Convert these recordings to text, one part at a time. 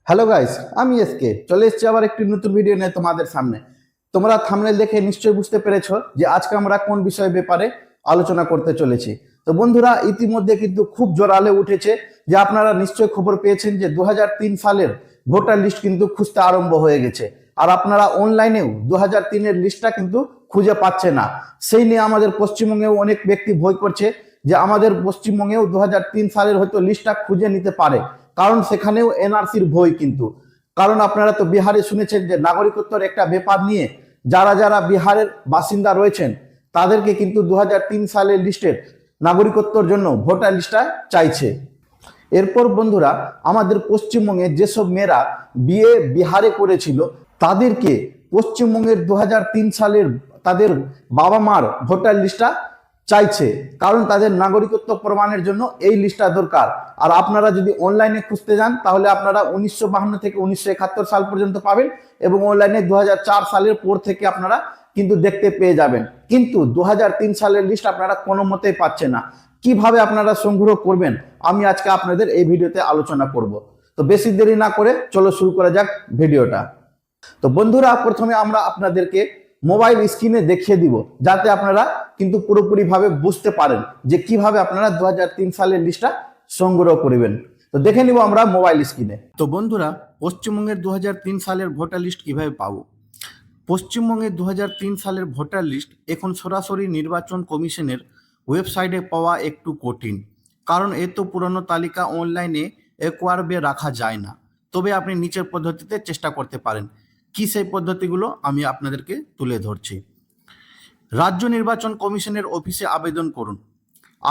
Hello guys, আমি SK চলে এসেছি আবার একটি নতুন ভিডিও নিয়ে তোমাদের সামনে। তোমরা থাম্বনেল দেখে নিশ্চয়ই বুঝতে পেরেছো যে আজকে আমরা কোন বিষয়ের ব্যাপারে আলোচনা করতে চলেছি। তো বন্ধুরা, ইতিমধ্যে কিন্তু খুব জোরালো উঠেছে যে আপনারা নিশ্চয়ই খবর পেয়েছেন যে 2003 সালের ভোটার লিস্ট কিন্তু খুঁজতে আরম্ভ হয়ে গেছে। আর আপনারা অনলাইনেও 2003-এর লিস্টটা কিন্তু খুঁজে পাচ্ছে না। সেই নিয়ে আমাদের পশ্চিমবঙ্গেও অনেক ব্যক্তি ভয় করছে যে আমাদের পশ্চিমবঙ্গেও 2003 সালের হয়তো লিস্টটা খুঁজে নিতে পারে, কারণ সেখানেও এনআরসির ভয় কিন্তু। কারণ আপনারা তো বিহারে শুনেছেন যে নাগরিকত্বের একটা ব্যাপার নিয়ে যারা যারা বিহারের বাসিন্দা রয়েছেন তাদেরকে কিন্তু 2003 সালের লিস্টের নাগরিকত্বের জন্য ভোটার লিস্টটা চাইছে। এরপর বন্ধুরা, আমাদের পশ্চিমবঙ্গে যেসব মেয়েরা বিয়ে বিহারে করেছিল তাদেরকে পশ্চিমবঙ্গের 2003 সালের তাদের বাবা মার ভোটার লিস্টটা চাইছে, কারণ তাদের নাগরিকত্ব প্রমাণের জন্য এই লিস্টটা দরকার। আর আপনারা যদি অনলাইনে খুঁজতে যান তাহলে আপনারা 1952 থেকে 1971 সাল পর্যন্ত পাবেন, এবং অনলাইনে 2004 সালের পর থেকে আপনারা কিন্তু দেখতে পেয়ে যাবেন। কিন্তু 2003 সালের লিস্ট আপনারা কোনো মতেই পাচ্ছেন না। কিভাবে আপনারা সংগ্রহ করবেন আমি আজকে আপনাদের এই ভিডিওতে আলোচনা করব। তো বেশি দেরি না করে চলো শুরু করা যাক ভিডিওটা। তো বন্ধুরা, প্রথমে আমরা আপনাদেরকে মোবাইল স্ক্রিনে দেখিয়ে দিব যাতে আপনারা কিন্তু পুরোপুরিভাবে বুঝতে পারেন যে কিভাবে আপনারা 2003 সালের লিস্টটা সংগ্রহ করবেন। তো দেখে নিব আমরা মোবাইল স্ক্রিনে। তো বন্ধুরা, পশ্চিমবঙ্গের 2003 সালের ভোটার লিস্ট কিভাবে পাবো। পশ্চিমবঙ্গের 2003 সালের ভোটার লিস্ট এখন সরাসরি নির্বাচন কমিশনের ওয়েবসাইটে পাওয়া একটু কঠিন, কারণ এত পুরনো তালিকা অনলাইনে একবারে রাখা যায় না। তবে আপনি নিচের পদ্ধতিতে চেষ্টা করতে পারেন। কি সেই পদ্ধতিগুলো আমি আপনাদেরকে তুলে ধরছি। রাজ্য নির্বাচন কমিশনের অফিসে আবেদন করুন।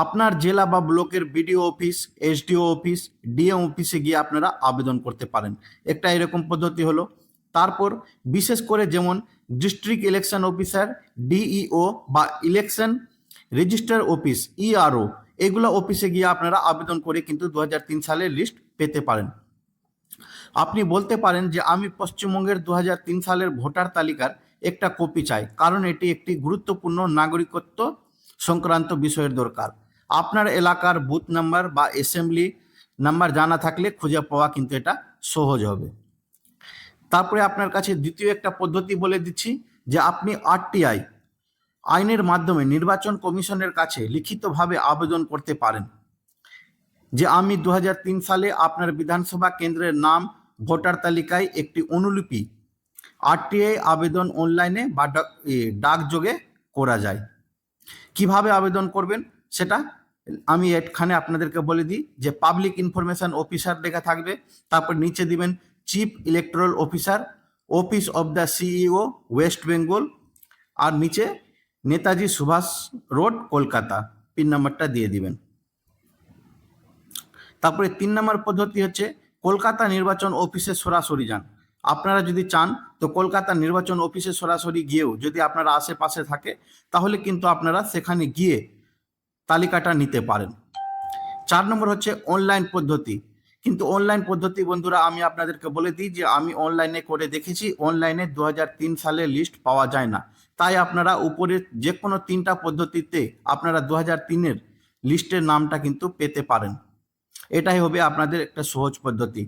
আপনার জেলা বা ব্লকের BDO office, SDO office, DM অফিসে গিয়ে আপনারা আবেদন করতে পারেন। একটা এরকম পদ্ধতি হলো। তারপর বিশেষ করে যেমন ডিস্ট্রিক্ট ইলেকশন অফিসার, ডিইও বা ইলেকশন রেজিস্টার অফিস, ইআরও, এগুলো অফিসে গিয়ে আপনারা আবেদন করে কিন্তু 2003 সালের লিস্ট পেতে পারেন। আপনি বলতে পারেন যে আমি পশ্চিমবঙ্গের 2003 সালের ভোটার তালিকার একটা কপি চাই, কারণ এটি একটি গুরুত্বপূর্ণ নাগরিকত্ব সংক্রান্ত বিষয়ের দরকার। আপনার এলাকার বুথ নাম্বার বা অ্যাসেম্বলি নাম্বার জানা থাকলে খুঁজে পাওয়া কিন্তু এটা সহজ হবে। তারপরে আপনার কাছে দ্বিতীয় একটা পদ্ধতি বলে দিচ্ছি যে আপনি আরটিআই আইনের মাধ্যমে নির্বাচন কমিশনের কাছে লিখিতভাবে আবেদন করতে পারেন যে আমি 2003 সালে আপনার বিধানসভা কেন্দ্রের নাম ভোটার তালিকায় একটি অনুলিপি আরটিআই আবেদন অনলাইনে বা ডাকযোগে করা যায়। কিভাবে আবেদন করবেন সেটা আমি এখানে আপনাদেরকে বলে দিই যে পাবলিক ইনফরমেশন অফিসার লেখা থাকবে, তারপর নিচে দিবেন chief electoral officer, office of the CEO, West Bengal, আর নিচে নেতাজি সুভাষ রোড, কলকাতা, পিন নাম্বারটা দিয়ে দিবেন। তারপরে 3 নম্বর পদ্ধতি হচ্ছে কলকাতা নির্বাচন অফিসে সরাসরি যান। আপনারা যদি চান তো কলকাতা নির্বাচন অফিসে সরাসরি গিয়েও যদি আপনারা আশেপাশে থাকে তাহলে কিন্তু আপনারা সেখানে গিয়ে তালিকাটা নিতে পারেন। 4 নম্বর হচ্ছে অনলাইন পদ্ধতি। কিন্তু অনলাইন পদ্ধতি বন্ধুরা আমি আপনাদেরকে বলে দিই যে আমি অনলাইনে করে দেখেছি, অনলাইনে 2003 সালের লিস্ট পাওয়া যায় না। তাই আপনারা উপরের যে কোনো 3টা পদ্ধতিতে আপনারা 2003-এর লিস্টের নামটা কিন্তু পেতে পারেন। এটাই হবে আপনাদের একটা সহজ পদ্ধতি।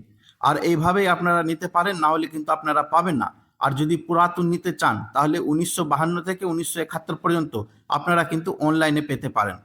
আর এইভাবেই আপনারা নিতে পারেন, না হলে কিন্তু আপনারা পাবেন না। আর যদি পুরাতন নিতে চান তাহলে 1952 থেকে 1971 পর্যন্ত আপনারা কিন্তু অনলাইনে পেতে পারেন।